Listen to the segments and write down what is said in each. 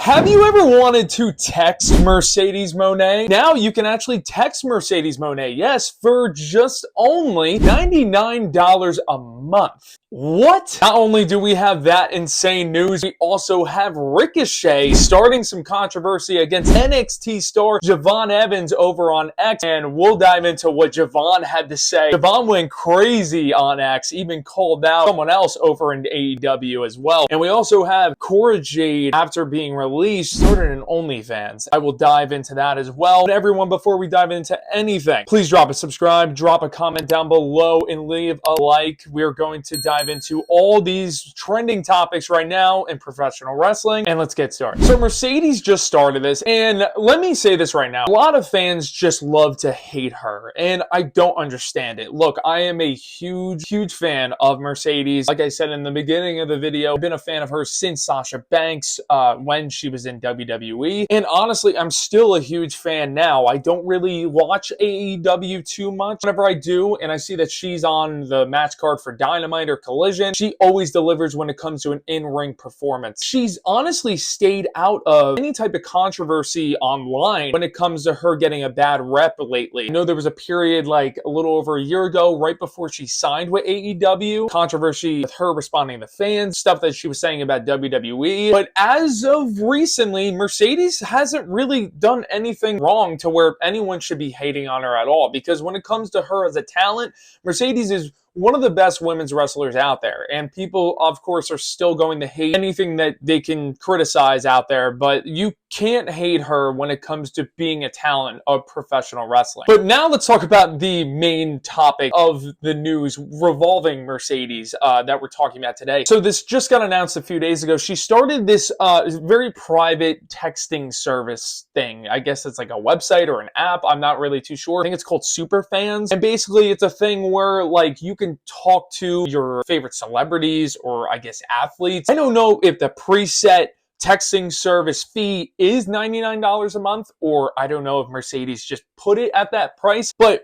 Have you ever wanted to text Mercedes Moné? Now you can actually text Mercedes Moné, yes, for just only $99 a month. What? Not only do we have that insane news, we also have Ricochet starting some controversy against NXT star Javon Evans over on X, and we'll dive into what Javon had to say. Javon went crazy on X, even called out someone else over in AEW as well. And we also have Cora Jade, after being released, started an OnlyFans. I will dive into that as well. But everyone, before we dive into anything, please drop a subscribe, drop a comment down below, and leave a like. We're going to dive into all these trending topics right now in professional wrestling, and let's get started. So Mercedes just started this, and let me say this right now. A lot of fans just love to hate her, and I don't understand it. Look, I am a huge fan of Mercedes. Like I said in the beginning of the video, I've been a fan of hers since Sasha Banks when she was in WWE, and honestly, I'm still a huge fan now. I don't really watch AEW too much. Whenever I do, and I see that she's on the match card for Dynamite or Collision, she always delivers when it comes to an in-ring performance. She's honestly stayed out of any type of controversy online when it comes to her getting a bad rep lately. I know there was a period like a little over a year ago, right before she signed with AEW, controversy with her responding to fans, stuff that she was saying about WWE. But as of recently, Mercedes hasn't really done anything wrong to where anyone should be hating on her at all, because when it comes to her as a talent, Mercedes is one of the best women's wrestlers out there, and people, of course, are still going to hate anything that they can criticize out there, but you can't hate her when it comes to being a talent of professional wrestling. But now let's talk about the main topic of the news revolving Mercedes that we're talking about today. So this just got announced a few days ago. She started this very private texting service thing. I guess it's like a website or an app. I'm not really too sure. I think it's called Superfans, and basically it's a thing where like you can talk to your favorite celebrities or I guess athletes. I don't know if the preset texting service fee is $99 a month, or I don't know if Mercedes just put it at that price, but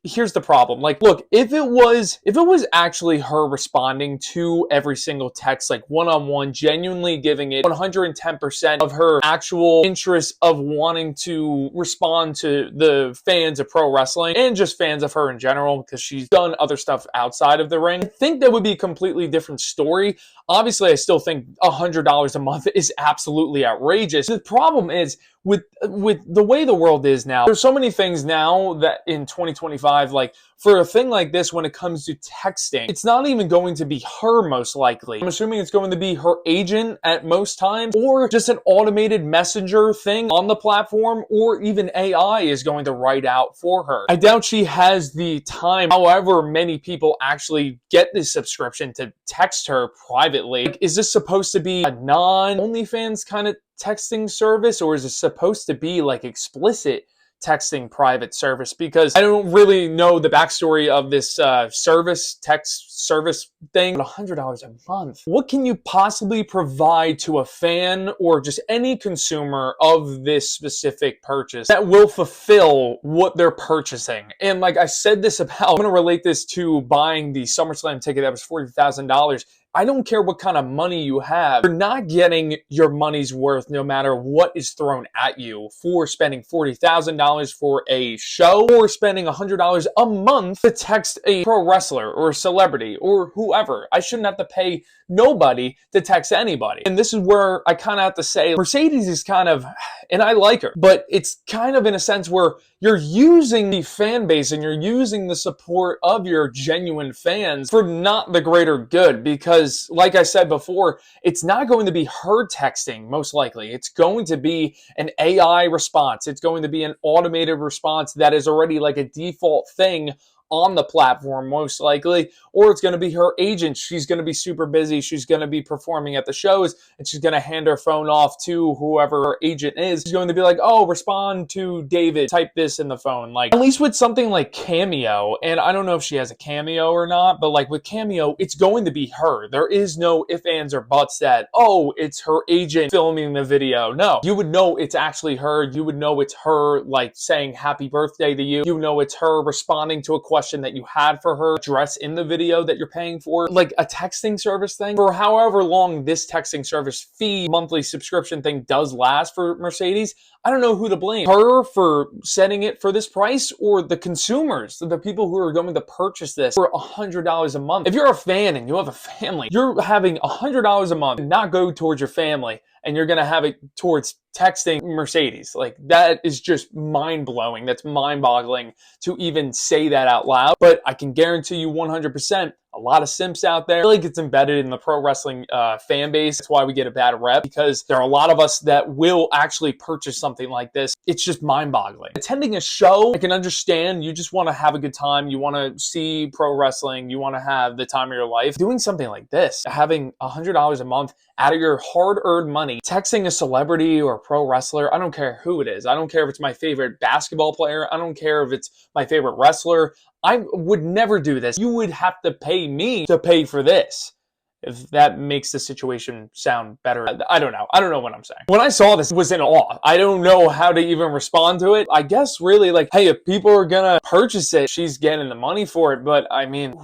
here's the problem. Like, look, if it was actually her responding to every single text, like one-on-one, genuinely giving it 110% of her actual interest of wanting to respond to the fans of pro wrestling and just fans of her in general, because she's done other stuff outside of the ring, I think that would be a completely different story. Obviously, I still think $100 a month is absolutely outrageous. The problem is, with the way the world is now, there's so many things now that in 2025, like for a thing like this, when it comes to texting, it's not even going to be her most likely. I'm assuming it's going to be her agent at most times, or just an automated messenger thing on the platform, or even AI is going to write out for her. I doubt she has the time, however many people actually get this subscription, to text her privately. Like, is this supposed to be a non-OnlyFans kind of texting service, or is it supposed to be like explicit texting private service? Because I don't really know the backstory of this text service thing. But $100 a month, what can you possibly provide to a fan or just any consumer of this specific purchase that will fulfill what they're purchasing? And like I said this about, I'm going to relate this to buying the SummerSlam ticket that was $40,000. I don't care what kind of money you have. You're not getting your money's worth no matter what is thrown at you for spending $40,000 for a show, or spending $100 a month to text a pro wrestler or a celebrity or whoever. I shouldn't have to pay nobody to text anybody. And this is where I kind of have to say Mercedes is kind of, and I like her, but it's kind of in a sense where you're using the fan base and you're using the support of your genuine fans for not the greater good, because like I said before, it's not going to be her texting most likely. It's going to be an AI response. It's going to be an automated response that is already like a default thing on the platform most likely, or it's going to be her agent. She's going to be super busy. She's going to be performing at the shows, and she's going to hand her phone off to whoever her agent is. She's going to be like, oh, respond to David, type this in the phone. Like, at least with something like Cameo, and I don't know if she has a Cameo or not, but like with Cameo, it's going to be her. There is no ifs, ands, or buts that, oh, it's her agent filming the video. No, you would know it's actually her. You would know it's her like saying happy birthday to you. You know it's her responding to a question question that you had for her address in the video that you're paying for, like a texting service thing. For however long this texting service fee monthly subscription thing does last for Mercedes, I don't know who to blame. Her for setting it for this price, or the consumers, the people who are going to purchase this for $100 a month. If you're a fan and you have a family, you're having $100 a month and not go towards your family, and you're going to have it towards texting Mercedes. Like, that is just mind-blowing. That's mind-boggling to even say that out loud. But I can guarantee you 100%, a lot of simps out there. I feel like it's embedded in the pro wrestling fan base. That's why we get a bad rep, because there are a lot of us that will actually purchase something like this. It's just mind-boggling. Attending a show, I can understand. You just want to have a good time. You want to see pro wrestling. You want to have the time of your life. Doing something like this, having $100 a month out of your hard-earned money, texting a celebrity or a pro wrestler, I don't care who it is. I don't care if it's my favorite basketball player. I don't care if it's my favorite wrestler. I would never do this. You would have to pay me to pay for this. If that makes the situation sound better. I don't know. I don't know what I'm saying. When I saw this, I was in awe. I don't know how to even respond to it. I guess really like, hey, if people are gonna purchase it, she's getting the money for it. But I mean,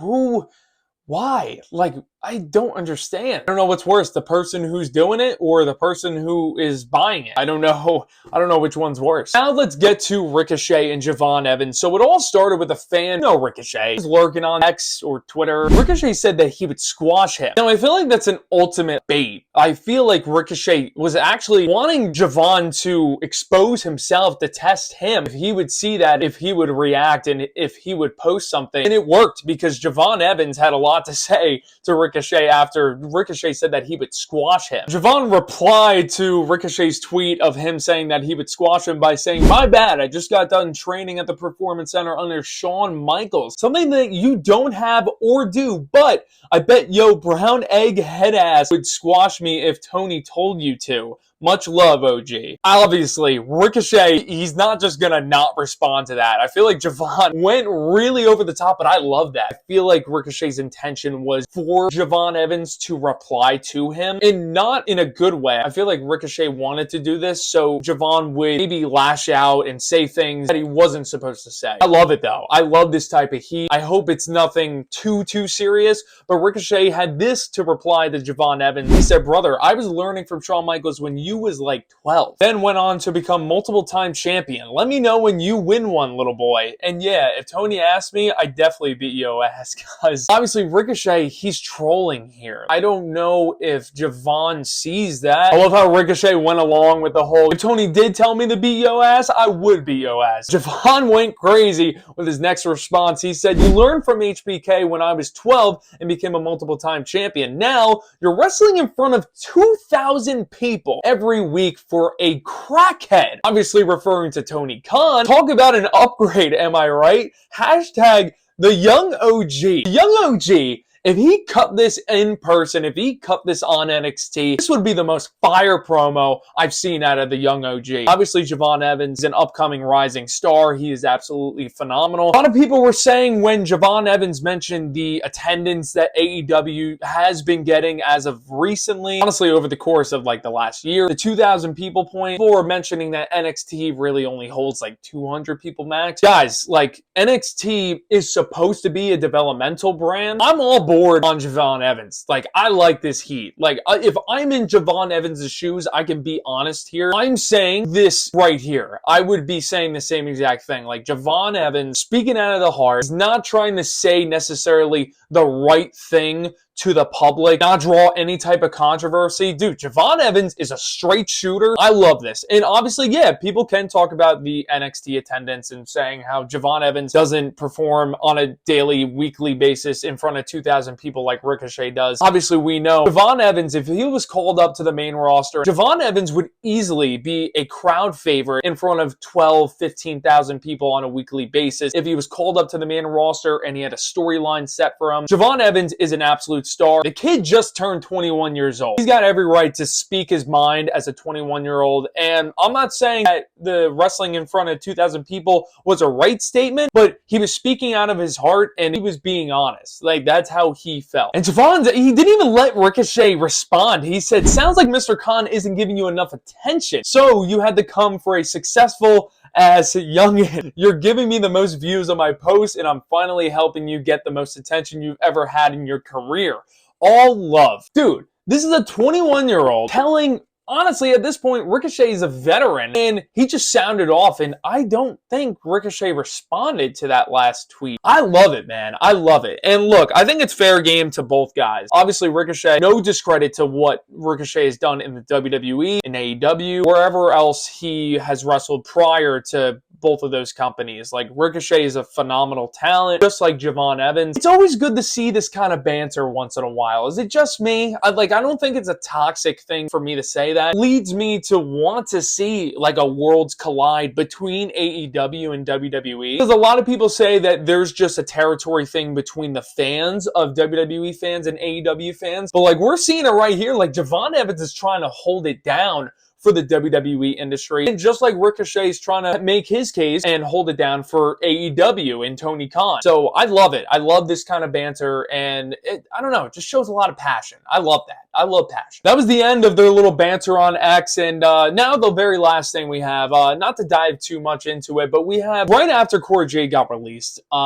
why? Like, I don't understand. I don't know what's worse, the person who's doing it or the person who is buying it. I don't know which one's worse. Now let's get to Ricochet and Javon Evans. So it all started with a fan. Ricochet was lurking on X or Twitter. Ricochet said that he would squash him. Now I feel like that's an ultimate bait. I feel like Ricochet was actually wanting Javon to expose himself to test him. If he would see that, if he would react, and if he would post something. And it worked, because Javon Evans had a lot to say to Ricochet after Ricochet said that he would squash him. Javon replied to Ricochet's tweet of him saying that he would squash him by saying, "My bad, I just got done training at the Performance Center under Shawn Michaels. Something that you don't have or do, but I bet yo brown egg head ass would squash me if Tony told you to. Much love, OG." Obviously, Ricochet, he's not just gonna not respond to that. I feel like Javon went really over the top, but I love that. I feel like Ricochet's intention was for Javon Evans to reply to him, and not in a good way. I feel like Ricochet wanted to do this so Javon would maybe lash out and say things that he wasn't supposed to say. I love it though. I love this type of heat. I hope it's nothing too serious, but Ricochet had this to reply to Javon Evans. He said, "Brother, I was learning from Shawn Michaels when you was like 12. Then went on to become multiple-time champion. Let me know when you win one, little boy. And yeah, if Tony asked me, I'd definitely beat your ass." Because obviously Ricochet, he's trolling here. I don't know if Javon sees that. I love how Ricochet went along with the whole, if Tony did tell me to beat your ass, I would beat your ass. Javon went crazy with his next response. He said, "You learned from HBK when I was 12 and became a multiple-time champion. Now you're wrestling in front of 2,000 people every week for a crackhead." Obviously referring to Tony Khan. Talk about an upgrade, am I right? Hashtag the young OG. The young OG, if he cut this in person, if he cut this on NXT, this would be the most fire promo I've seen out of the young OG. Obviously, Javon Evans is an upcoming rising star. He is absolutely phenomenal. A lot of people were saying when Javon Evans mentioned the attendance that AEW has been getting as of recently, honestly, over the course of like the last year, the 2,000 people point, people were mentioning that NXT really only holds like 200 people max. Guys, like NXT is supposed to be a developmental brand. I'm all board on Javon Evans. Like, I like this heat. Like, if I'm in Javon Evans' shoes, I can be honest here. I'm saying this right here. I would be saying the same exact thing. Like, Javon Evans, speaking out of the heart, is not trying to say necessarily the right thing to the public, not draw any type of controversy. Dude, Javon Evans is a straight shooter. I love this. And obviously, yeah, people can talk about the NXT attendance and saying how Javon Evans doesn't perform on a daily, weekly basis in front of 2,000 people like Ricochet does. Obviously, we know Javon Evans, if he was called up to the main roster, Javon Evans would easily be a crowd favorite in front of 12, 15,000 people on a weekly basis. If he was called up to the main roster and he had a storyline set for him, Javon Evans is an absolute star. The kid just turned 21 years old. He's got every right to speak his mind as a 21-year-old. And I'm not saying that the wrestling in front of 2,000 people was a right statement, but he was speaking out of his heart and he was being honest. Like, that's how he felt. And Javon, he didn't even let Ricochet respond. He said, "Sounds like Mr. Khan isn't giving you enough attention. So you had to come for a successful ass youngin. You're giving me the most views on my posts, and I'm finally helping you get the most attention you've ever had in your career. All love. Dude, this is a 21-year-old telling, honestly, at this point, Ricochet is a veteran, and he just sounded off, and I don't think Ricochet responded to that last tweet. I love it, man. I love it. And look, I think it's fair game to both guys. Obviously, Ricochet, no discredit to what Ricochet has done in the WWE, in AEW, wherever else he has wrestled prior to both of those companies. Like, Ricochet is a phenomenal talent, just like Javon Evans. It's always good to see this kind of banter once in a while. Is it just me? I don't think it's a toxic thing for me to say that. It leads me to want to see like a worlds collide between AEW and WWE. Because a lot of people say that there's just a territory thing between the fans of WWE fans and AEW fans. But like, we're seeing it right here. Like, Javon Evans is trying to hold it down for the WWE industry. And just like Ricochet's trying to make his case and hold it down for AEW and Tony Khan. So I love it. I love this kind of banter, and I don't know, it just shows a lot of passion. I love that. I love passion. That was the end of their little banter on X, and now the very last thing we have, not to dive too much into it, but we have, right after Cora Jade got released, a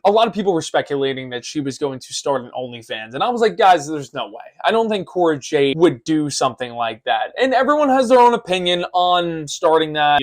lot of people were speculating that she was going to start an OnlyFans, and I was like, guys, there's no way. I don't think Cora Jade would do something like that. And everyone has their own opinion on starting that,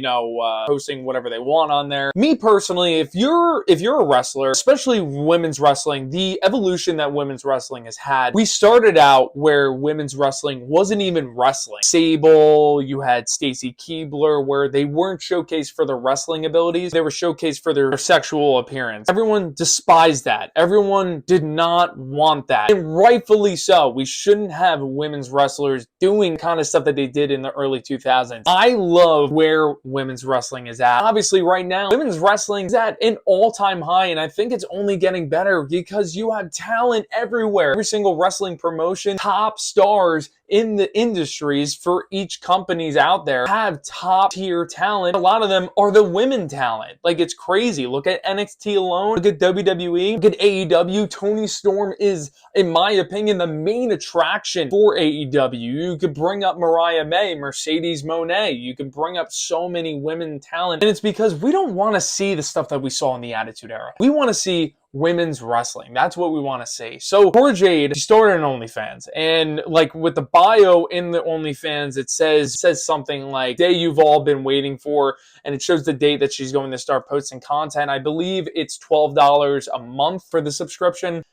posting whatever they want on there. Me personally, if you're a wrestler, especially women's wrestling, the evolution that women's wrestling has had, we started out where women's wrestling wasn't even wrestling. Sable, you had Stacy Keibler, where they weren't showcased for their wrestling abilities, they were showcased for their sexual appearance. Everyone despised that. Everyone did not want that. And rightfully so. We shouldn't have women's wrestlers doing kind of stuff that they did in the early 2000s. I love where women's wrestling is at. Obviously, right now, women's wrestling is at an all-time high, and I think it's only getting better because you have talent everywhere. Every single wrestling promotion, top stars in the industries for each companies out there have top tier talent. A lot of them are the women talent. Like, it's crazy. Look at NXT alone. Look at WWE. Look at AEW. Toni Storm is, in my opinion, the main attraction for AEW. You could bring up Mariah May, Mercedes Moné. You could bring up so many women talent. And it's because we don't want to see the stuff that we saw in the Attitude Era. We want to see women's wrestling. That's what we want to see. So Cora Jade, she started an OnlyFans, and like with the bio in the OnlyFans, it says something like "day you've all been waiting for," and it shows the date that she's going to start posting content. I believe it's $12 a month for the subscription.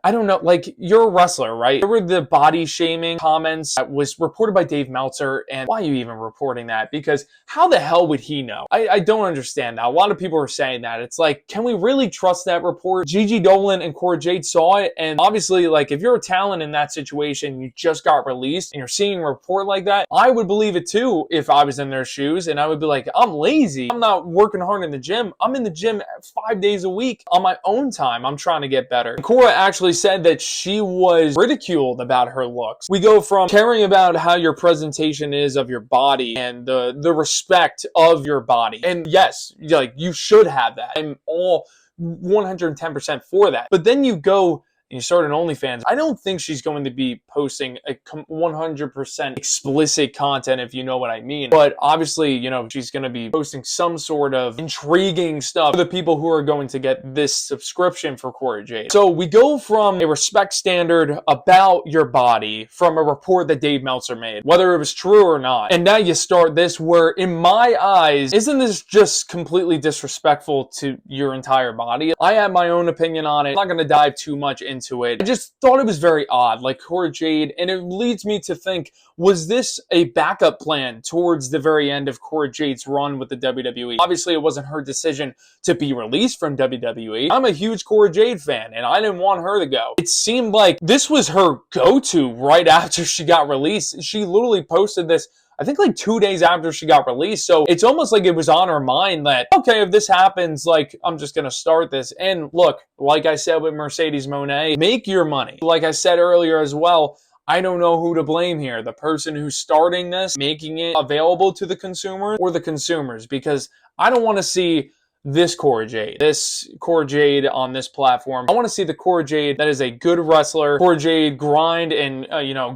I don't know, like, you're a wrestler, right? There were the body shaming comments that was reported by Dave Meltzer, and why are you even reporting that? Because how the hell would he know? I don't understand that. A lot of people are saying that. It's like, can we really trust that report? Gigi Dolan and Cora Jade saw it, and obviously, like, if you're a talent in that situation, you just got released, and you're seeing a report like that, I would believe it too if I was in their shoes, and I would be like, I'm lazy. I'm not working hard in the gym. I'm in the gym 5 days a week on my own time. I'm trying to get better. And Cora actually said that she was ridiculed about her looks. We go from caring about how your presentation is of your body and the respect of your body. And yes, like, you should have that. I'm all 110% for that. But then you go and you start an OnlyFans. I don't think she's going to be posting a 100% explicit content, if you know what I mean. But obviously, she's going to be posting some sort of intriguing stuff for the people who are going to get this subscription for Cora Jade. So we go from a respect standard about your body from a report that Dave Meltzer made, whether it was true or not. And now you start this where, in my eyes, isn't this just completely disrespectful to your entire body? I have my own opinion on it. I'm not going to dive too much into it. I just thought it was very odd, like Cora Jade, and it leads me to think, was this a backup plan towards the very end of Cora Jade's run with the WWE? Obviously, it wasn't her decision to be released from WWE. I'm a huge Cora Jade fan, and I didn't want her to go. It seemed like this was her go-to right after she got released. She literally posted this, I think, like 2 days after she got released. So it's almost like it was on her mind that, okay, if this happens, like, I'm just going to start this. And look, like I said with Mercedes Moné, make your money. Like I said earlier as well, I don't know who to blame here. The person who's starting this, making it available to the consumer, or the consumers, because I don't want to see this Cora Jade on this platform. I want to see the Cora Jade that is a good wrestler. Cora Jade grind and,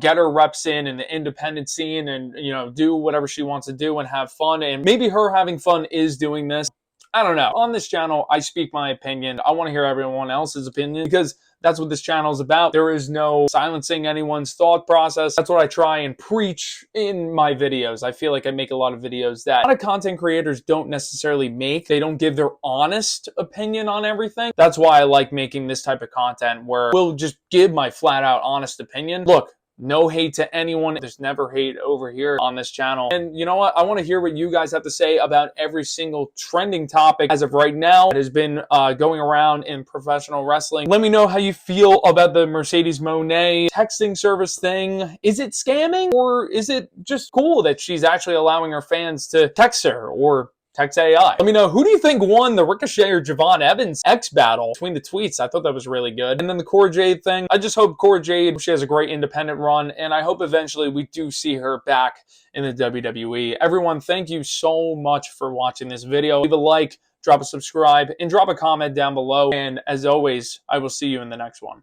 get her reps in the independent scene and, do whatever she wants to do and have fun. And maybe her having fun is doing this. I don't know. On this channel, I speak my opinion. I want to hear everyone else's opinion because that's what this channel is about. There is no silencing anyone's thought process. That's what I try and preach in my videos. I feel like I make a lot of videos that a lot of content creators don't necessarily make. They don't give their honest opinion on everything. That's why I like making this type of content where we'll just give my flat out honest opinion. Look, no hate to anyone. There's never hate over here on this channel. And you know what? I want to hear what you guys have to say about every single trending topic as of right now that has been going around in professional wrestling. Let me know how you feel about the Mercedes Moné texting service thing. Is it scamming, or is it just cool that she's actually allowing her fans to text her or text AI? Let me know, who do you think won the Ricochet or Javon Evans X battle between the tweets? I thought that was really good. And then the Cora Jade thing, I just hope Cora Jade, she has a great independent run, and I hope eventually we do see her back in the WWE. Everyone, thank you so much for watching this video. Leave a like, drop a subscribe, and drop a comment down below. And as always, I will see you in the next one.